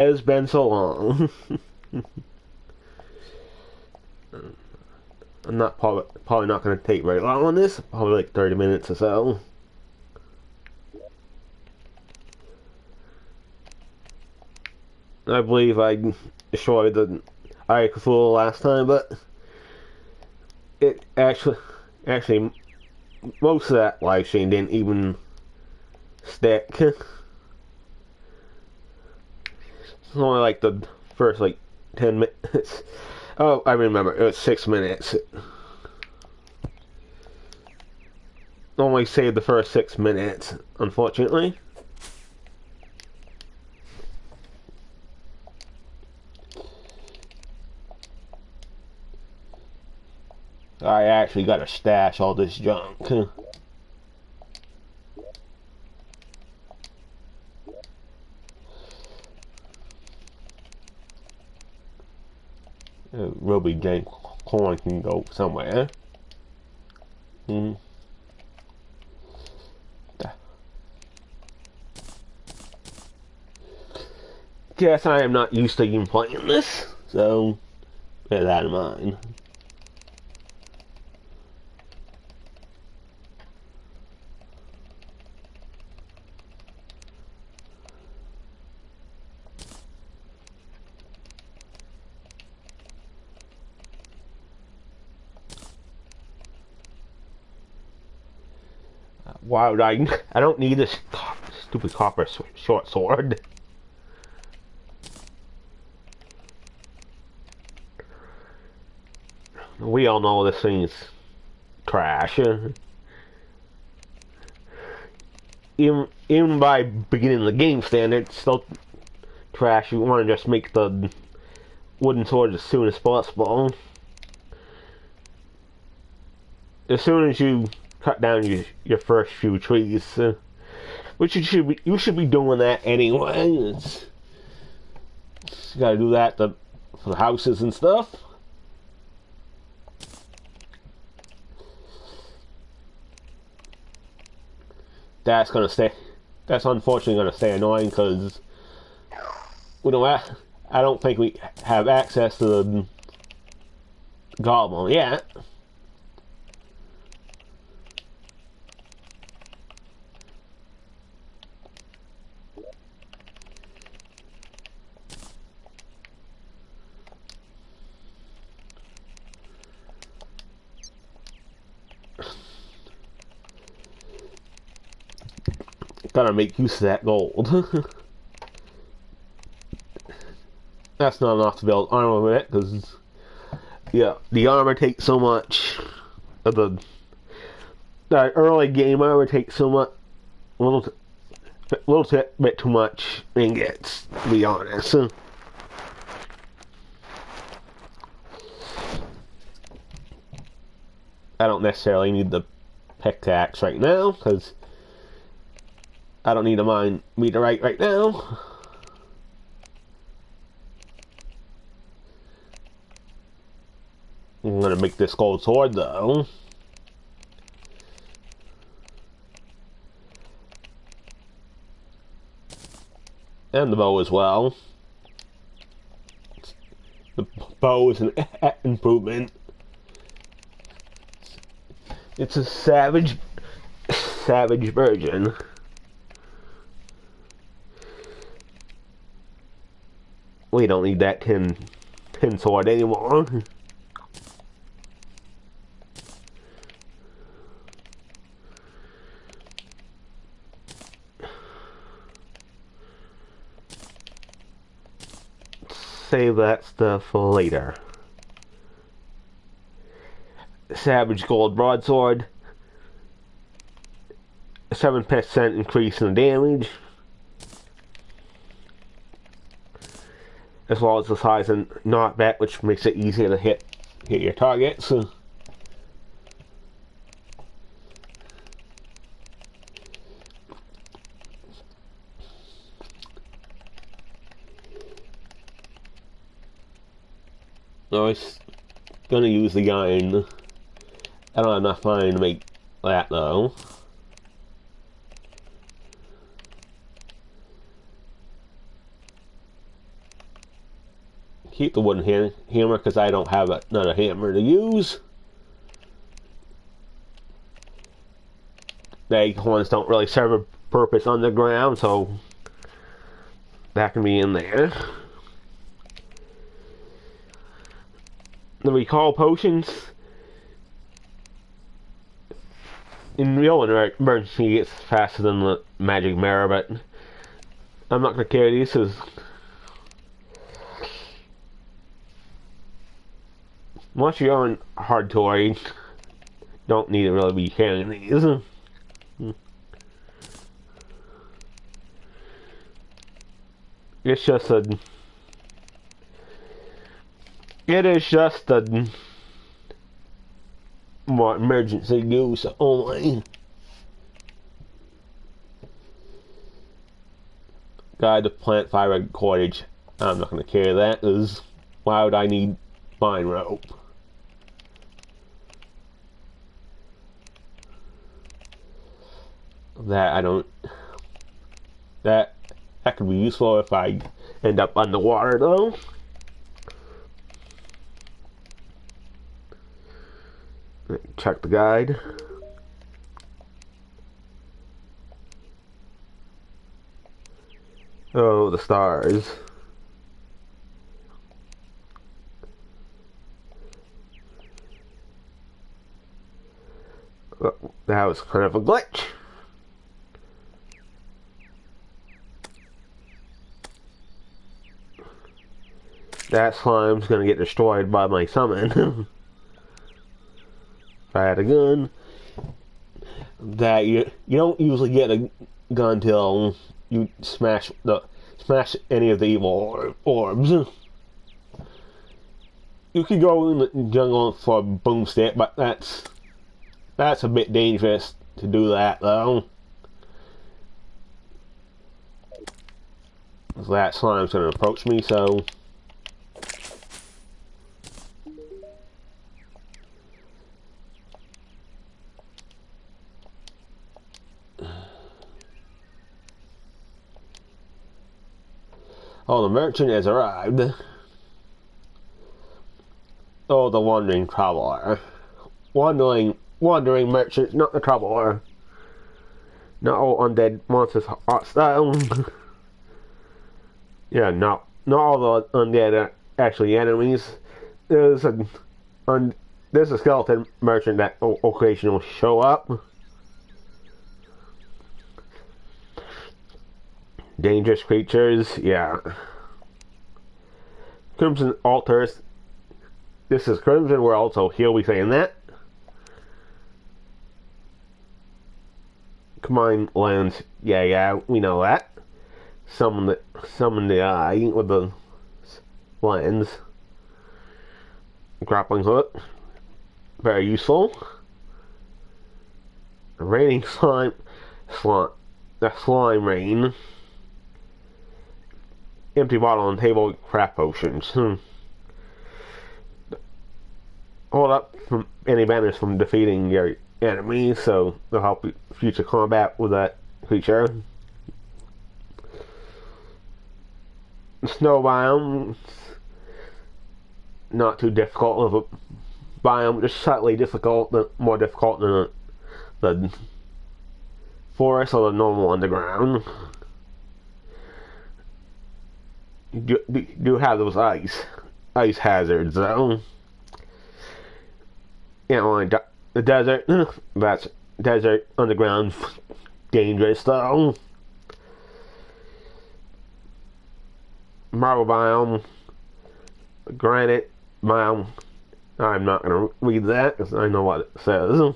It's been so long. I'm not probably not going to take very long on this. Probably like 30 minutes or so. I believe I destroyed the Iceful last time, but it actually most of that live stream didn't even stick. It's only like the first like 10 minutes. Oh, I remember. It was 6 minutes. Only saved the first 6 minutes, unfortunately. I actually gotta stash all this junk. Ruby J coin can go somewhere. Yes, I am not used to even playing this, so bear that in mind. Why would I don't need this stupid copper short sword. We all know this thing is trash. Even by beginning the game standard, it's still trash. You want to just make the wooden sword as soon as possible. As soon as you cut down your first few trees, which you should be doing that anyway. You gotta do that for the houses and stuff. That's unfortunately gonna stay annoying because we don't. I don't think we have access to the goblin yet. Gotta make use of that gold. That's not enough to build armor with it, because yeah, the armor takes so much of the early game armor takes so much, little bit too much ingots, to be honest. I don't necessarily need the pickaxe right now, because I don't need to mine meteorite right now. I'm gonna make this gold sword though. And the bow as well. The bow is an improvement. It's a savage version. We don't need that tin sword anymore. Save that stuff for later. Savage gold broadsword. 7% increase in damage. As well as the size and knockback, which makes it easier to hit your targets. I was gonna use the iron. I don't have enough iron to make that though. keep the wooden hammer because I don't have another hammer to use. The acorns don't really serve a purpose underground, so that can be in there. The recall potions. In real emergency, it's faster than the magic mirror, but I'm not going to carry these because once you're on hard toy, don't need to really be carrying these. It's just a. It is just a more emergency use only. Guide to plant fire cordage. I'm not going to carry that because why would I need vine rope? That I don't. That could be useful if I end up underwater though. Check the guide. Oh, the stars. Oh, that was kind of a glitch. That slime's gonna get destroyed by my summon. If I had a gun, that you don't usually get a gun till you smash any of the evil orbs. You could go in the jungle for a boomstick, but that's a bit dangerous to do that though. That slime's gonna approach me, so. Oh, the merchant has arrived. Oh, the wandering traveler. Wandering merchant, not the traveler. Not all undead monsters are style. Yeah, not all the undead are actually enemies. There's a skeleton merchant that occasionally show up. Dangerous creatures, yeah. Crimson altars. This is Crimson World, so he'll be saying that. Combine lands, yeah, we know that. Summon the eye with the lens. Grappling hook, very useful. Raining slime, the slime rain. Empty bottle on table, craft potions. Hold up from any banners from defeating your enemies, so they'll help you future combat with that creature. Snow biome, not too difficult of a biome, just slightly difficult, more difficult than the forest or the normal underground. You do have those ice hazards though. You know, like the desert, that's desert underground dangerous though. Marble biome, granite biome. I'm not gonna read that because I know what it says.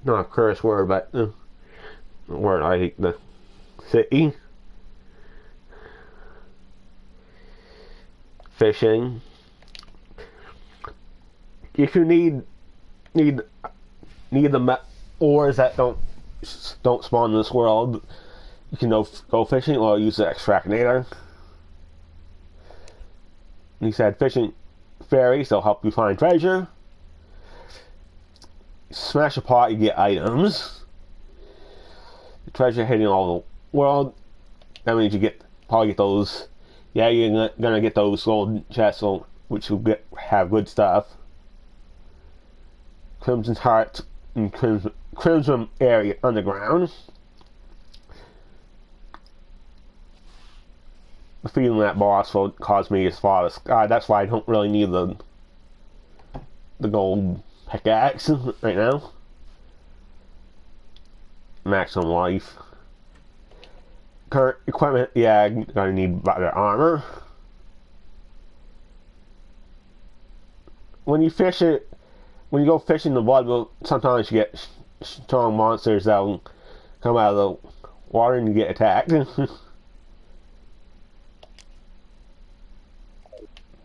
Not a curse word, but word I hate the city. Fishing. If you need the ores that don't spawn in this world, you can go fishing or use the extractinator. He said fishing fairies, they'll help you find treasure. Smash a pot, you get items. The treasure hitting all world, that means you probably get those. Yeah, you're gonna get those gold chests, which will have good stuff. Crimson Hearts and Crimson Area Underground. Defeating that boss will cause me as far as sky. That's why I don't really need the gold pickaxe right now. Maximum life. Current equipment, yeah, I'm gonna need better armor. When you go fishing the blood, sometimes you get strong monsters that'll come out of the water and you get attacked.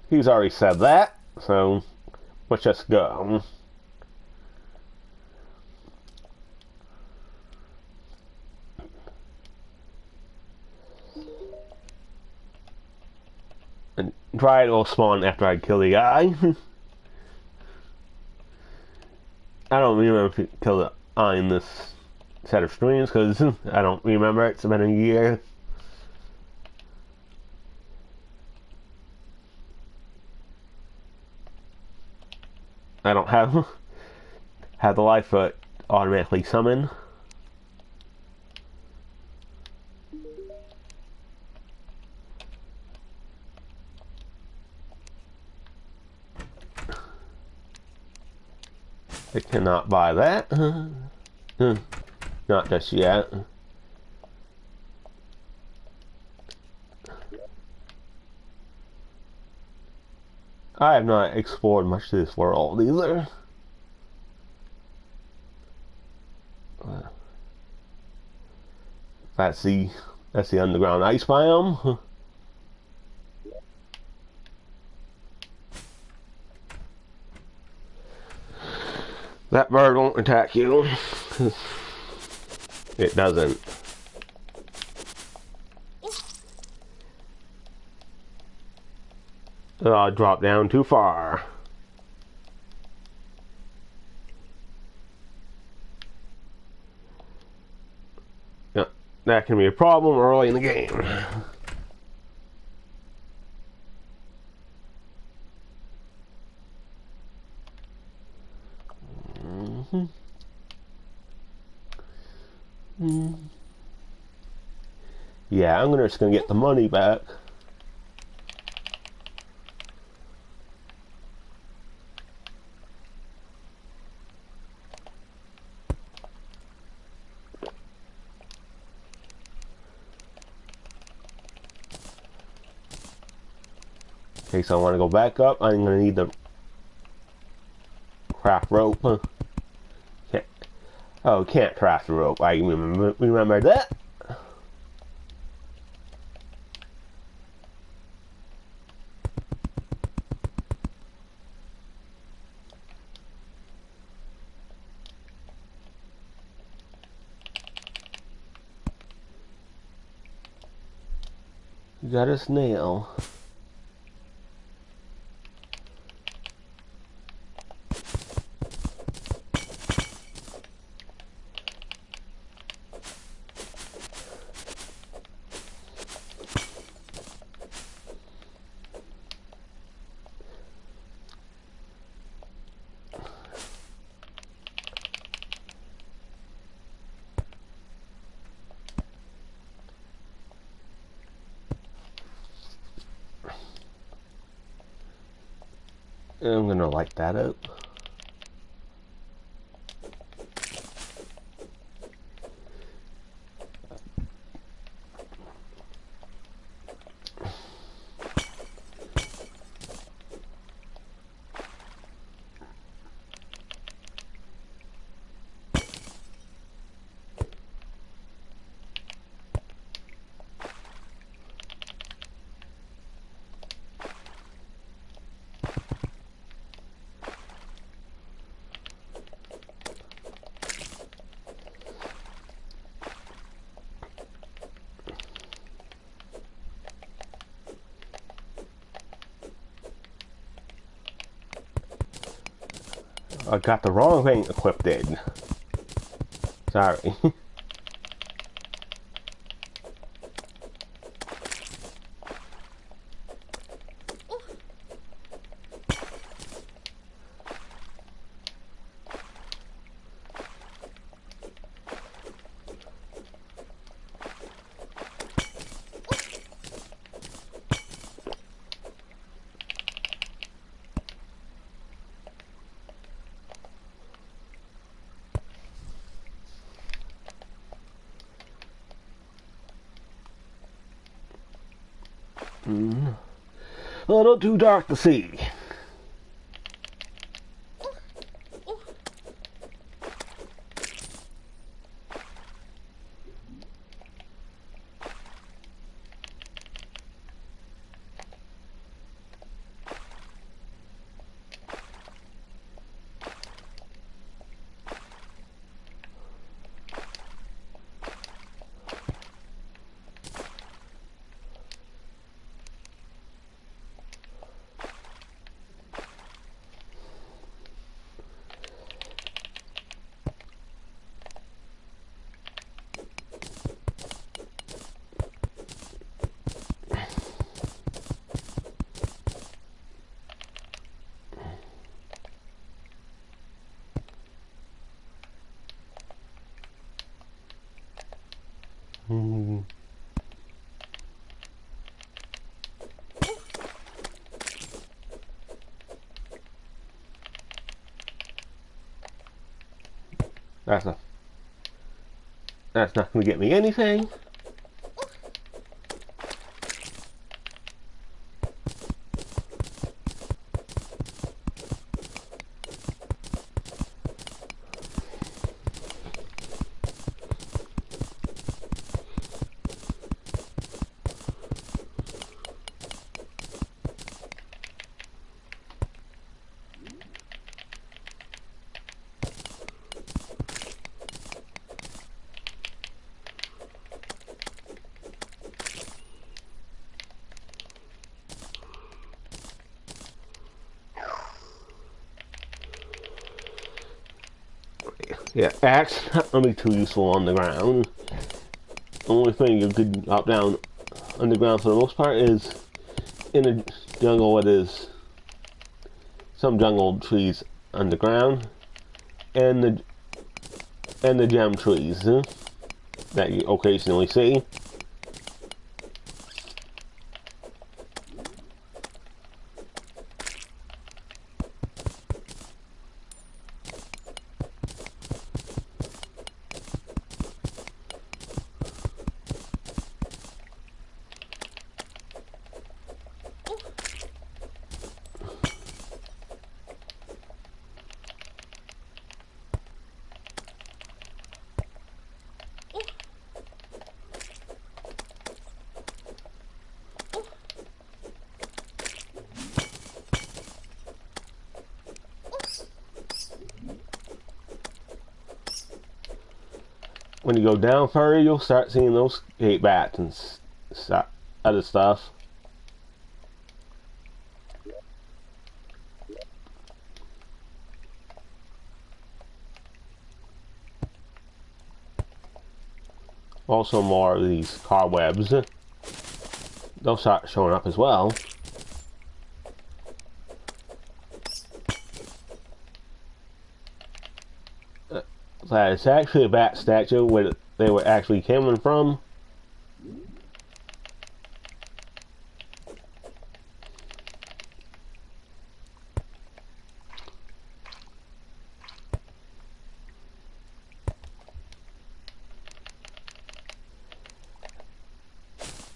He's already said that, so let's just go. And Dryad will spawn after I kill the guy. I don't remember if you killed the eye in this set of streams because I don't remember. It's been a year. I don't have the life foot automatically summon. I cannot buy that. Not just yet. I have not explored much of this world either. That's the underground ice biome. That bird won't attack you. It doesn't. Oh, I dropped down too far. Yeah, that can be a problem early in the game. Yeah, I'm just gonna get the money back. Okay, so I want to go back up. I'm gonna need the craft rope. Can't, oh, can't craft the rope. I remember that. You got a snail. I'm gonna light that up. I got the wrong thing equipped in. Sorry. A little too dark to see. That's not going to get me anything. Yeah, axe not gonna be too useful on the ground. The only thing you could drop down underground for the most part is in a jungle where there's some jungle trees underground and the gem trees that you occasionally see. When you go down further, you'll start seeing those gate bats and other stuff. Also more of these cobwebs. They'll start showing up as well. It's actually a bat statue where they were actually coming from.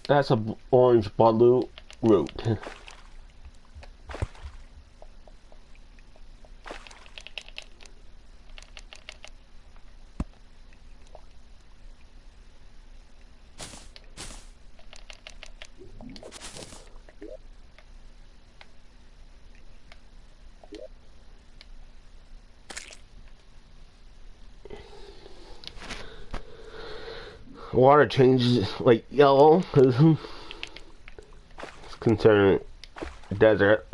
That's a orange blue root. Water changes like yellow because it's considered desert.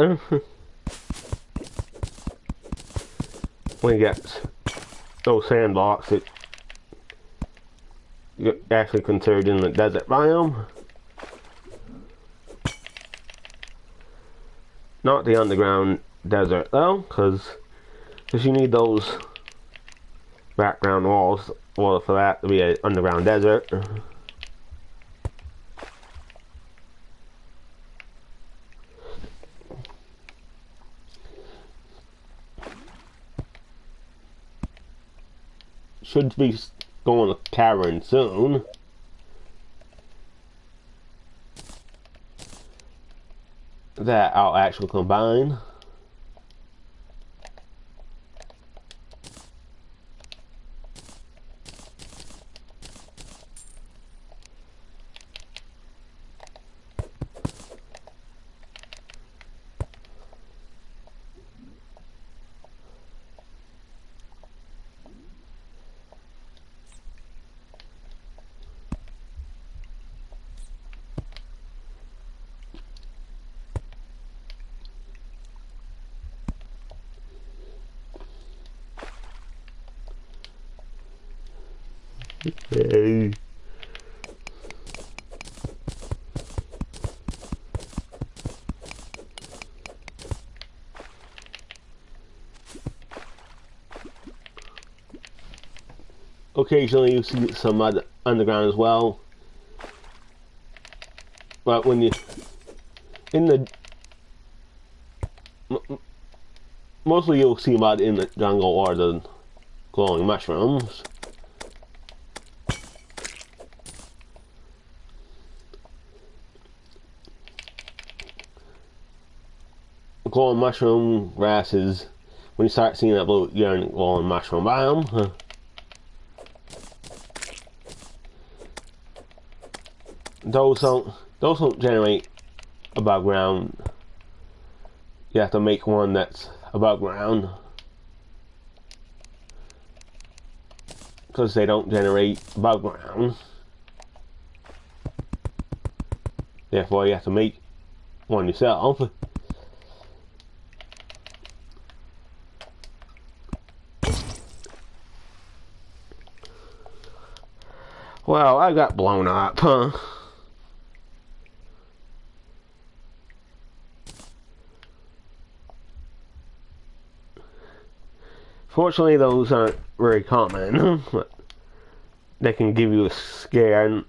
When you get those sand blocks, you're actually considered in the desert biome. Not the underground desert though, because you need those background walls for that to be an underground desert. Should be going to cavern soon. that I'll actually combine. Hey. Occasionally you see some underground as well, but when you in the mostly you'll see mud in the jungle or the glowing mushrooms. Glowing mushroom grasses, when you start seeing that blue, you're in glowing mushroom biome. Those don't generate above ground. You have to make one that's above ground, because they don't generate above ground. Therefore, you have to make one yourself. Well, I got blown up, huh? Fortunately, those aren't very common, but they can give you a scare and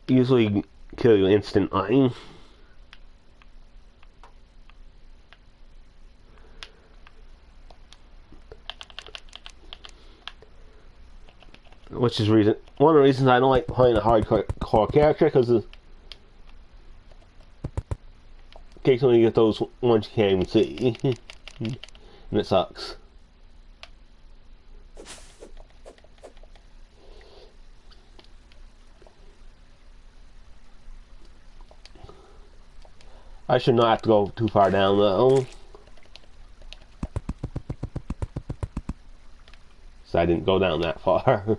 usually kill you instantly. Which is one of the reasons I don't like playing a hardcore character, because occasionally you get those ones you can't even see, and it sucks. I should not have to go too far down though, so I didn't go down that far.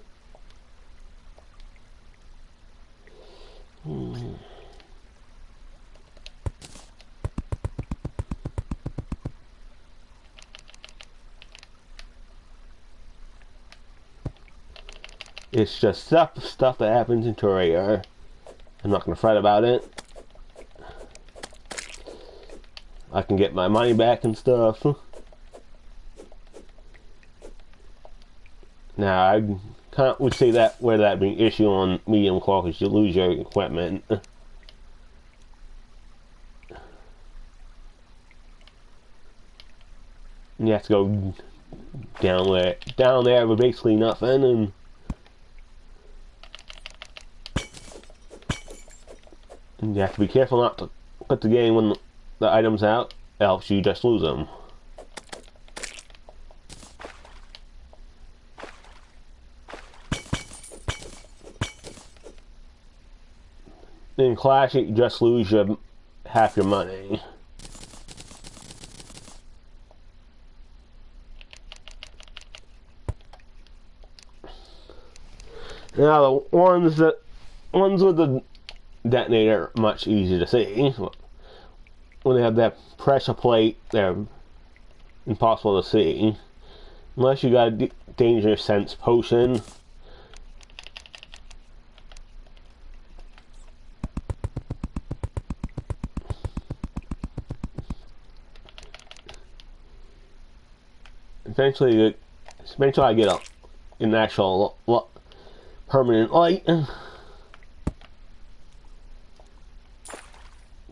It's just stuff that happens in Terraria. I'm not gonna fret about it. I can get my money back and stuff. Now, I would say that where that being an issue on medium quality is you lose your equipment. And you have to go down there with basically nothing, and you have to be careful not to put the game when the items out, else you just lose them. In Classic, you just lose half your money. Now the ones with the detonator are much easier to see. When they have that pressure plate, they're impossible to see unless you got a danger sense potion. Eventually I get an actual permanent light.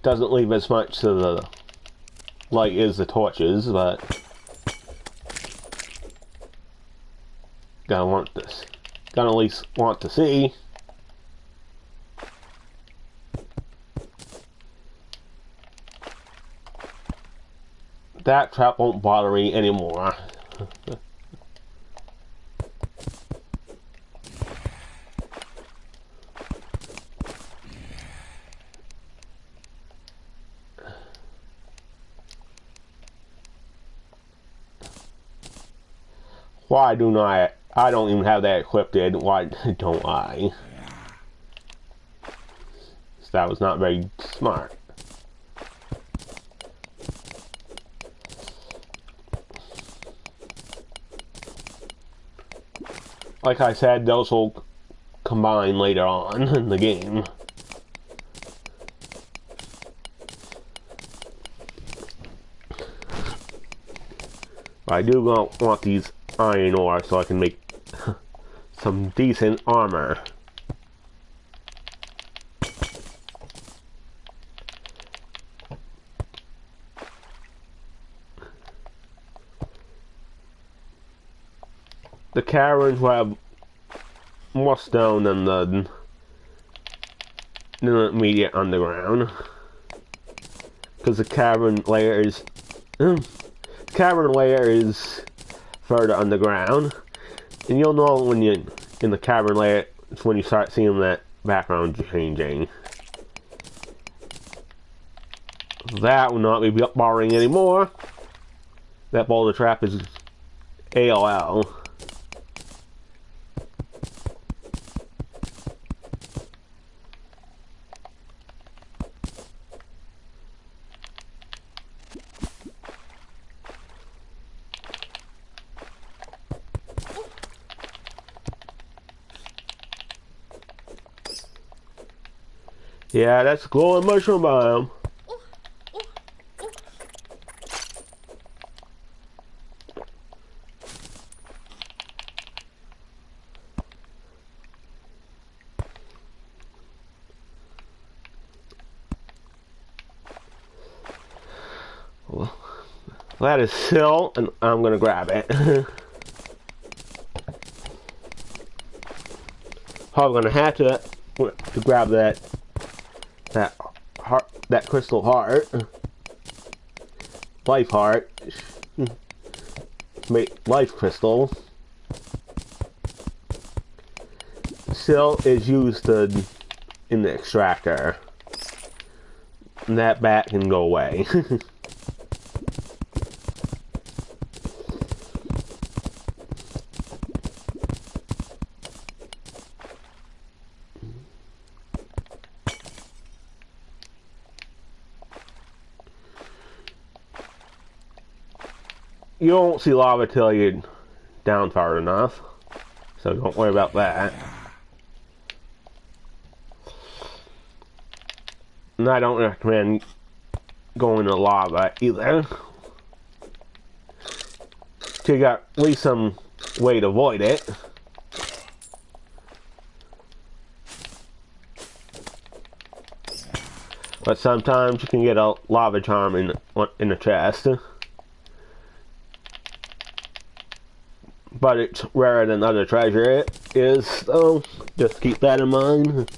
Doesn't leave as much to the light as the torches, but gotta at least want to see. that trap won't bother me anymore. Why do not I don't even have that equipped? Why don't I? That was not very smart. Like I said, those will combine later on in the game. But I do want these iron ore so I can make some decent armor. The caverns will have more stone than the immediate underground, because the cavern layer is further underground, and you'll know when you're in the cavern layer. It's when you start seeing that background changing. That will not be bothering anymore. That boulder trap is AOL. Yeah, that's glowing mushroom biome. Well, that is sill, and I'm gonna grab it. Probably gonna have to grab that heart, that crystal heart, life heart, make life crystal. Sill is used in the extractor, and that bat can go away. You don't see lava till you're down far enough, so don't worry about that. And I don't recommend going to lava either. So you got at least some way to avoid it. But sometimes you can get a lava charm in a chest. But it's rarer than other treasure it is, so just keep that in mind.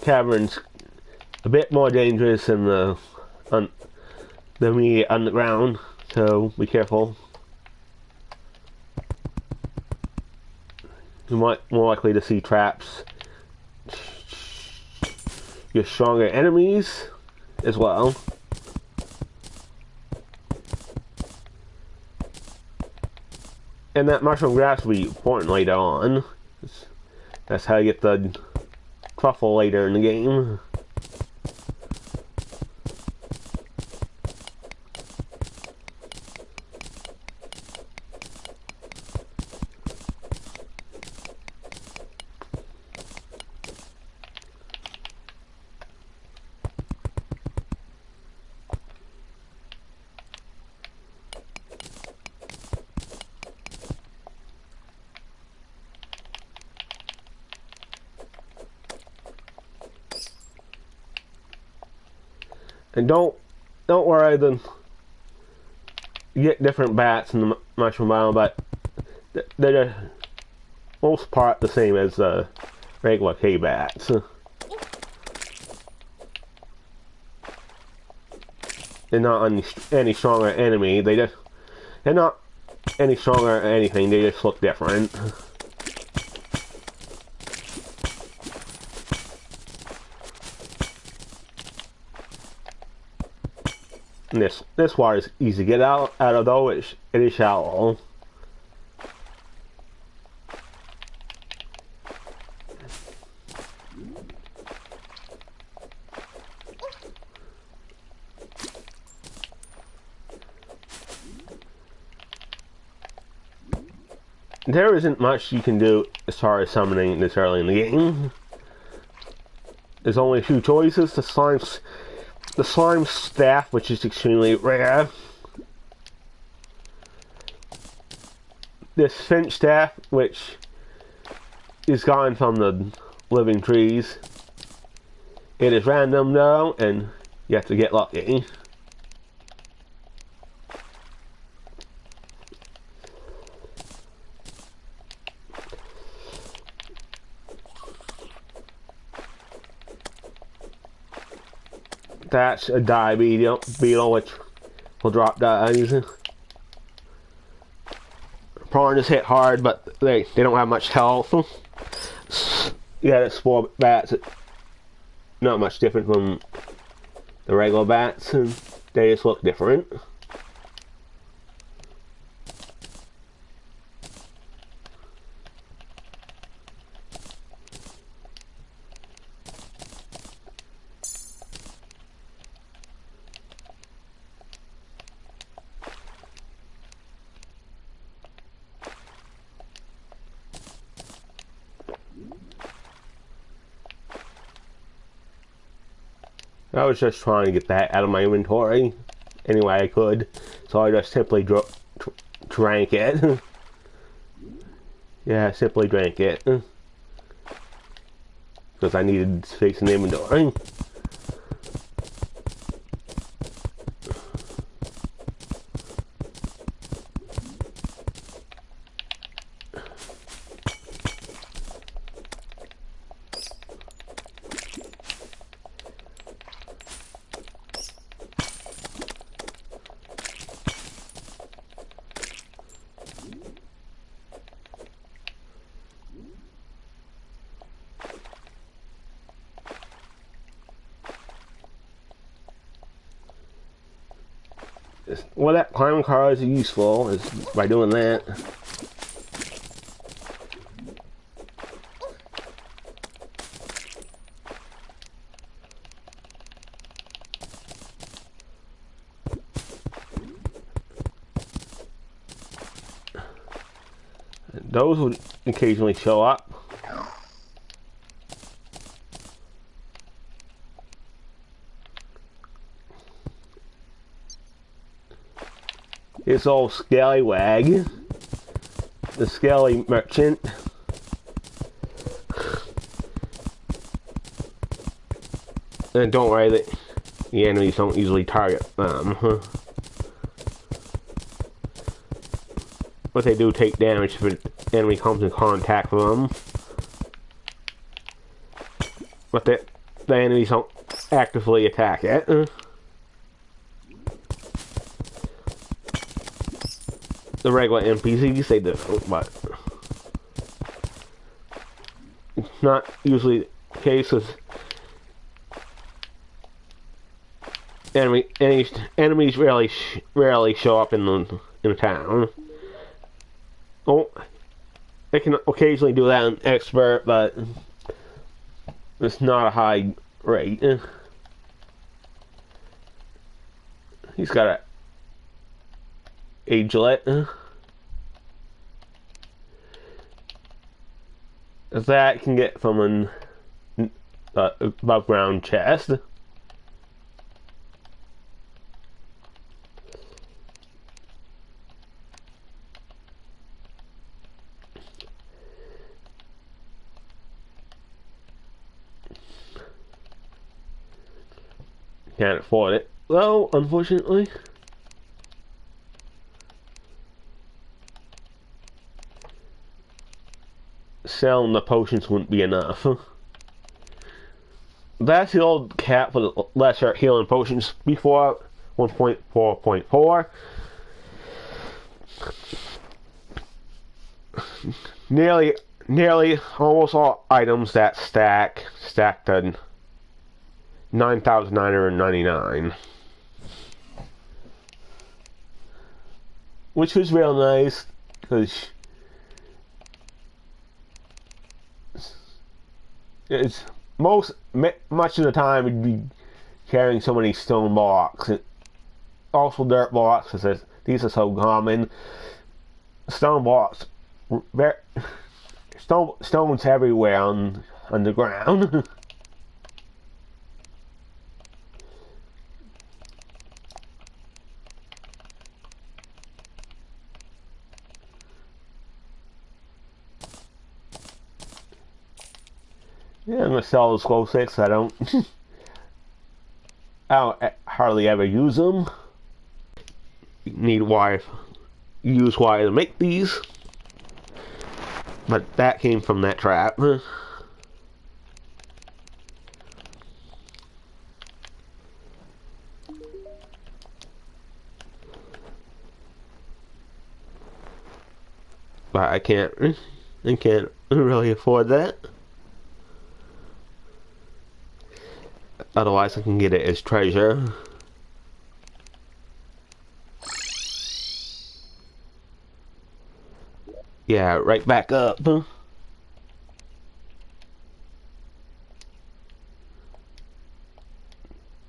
Caverns a bit more dangerous than the immediate underground, so be careful. You're more likely to see traps. Your stronger enemies as well. And that mushroom grass will be important later on. That's how you get the truffle later in the game. And don't worry, then you get different bats in the mushroom biome, but they're most part the same as the regular cave bats. They're not any stronger enemy. They're not any stronger or anything. They just look different. And this water is easy to get out of, though it is shallow. There isn't much you can do as far as summoning this early in the game. There's only a few choices. The slime staff, which is extremely rare. This finch staff, which is gotten from the living trees. It is random though, and you have to get lucky. That's a die beetle, which will drop dies. Prawns hit hard, but they don't have much health. Yeah, the spore bats, not much different from the regular bats, and they just look different. I was just trying to get that out of my inventory any way I could, so I just simply drank it. Yeah, simply drank it. Because I needed space in the inventory. Well, that climbing car is useful is by doing that. Those would occasionally show up. This old scallywag, the scaly merchant. And don't worry that the enemies don't usually target them. But they do take damage if an enemy comes in contact with them. But the enemies don't actively attack it. The regular NPCs, they do, but it's not usually the case with enemies rarely show up in the town. Oh, they can occasionally do that in expert, but it's not a high rate. He's got a agelet. That can get from an above ground chest. Can't afford it, though, unfortunately. Selling the potions wouldn't be enough. That's the old cap for the lesser healing potions before 1.4.4. Nearly almost all items that stacked to 9,999, which was real nice because it's much of the time we'd be carrying so many stone blocks, and also dirt blocks, because these are so common. Stone blocks, stones everywhere on the ground. Yeah, I'm gonna sell those glow sticks. I don't hardly ever use them. You need wire, use wire to make these, but that came from that trap. But I can't really afford that. Otherwise, I can get it as treasure. Yeah, right back up.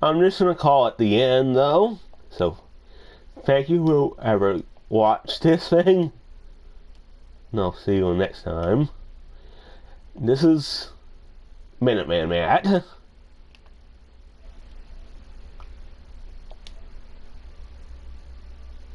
I'm just gonna call it the end, though. So, thank you whoever watched this thing. And I'll see you next time. This is MinutemanMatt.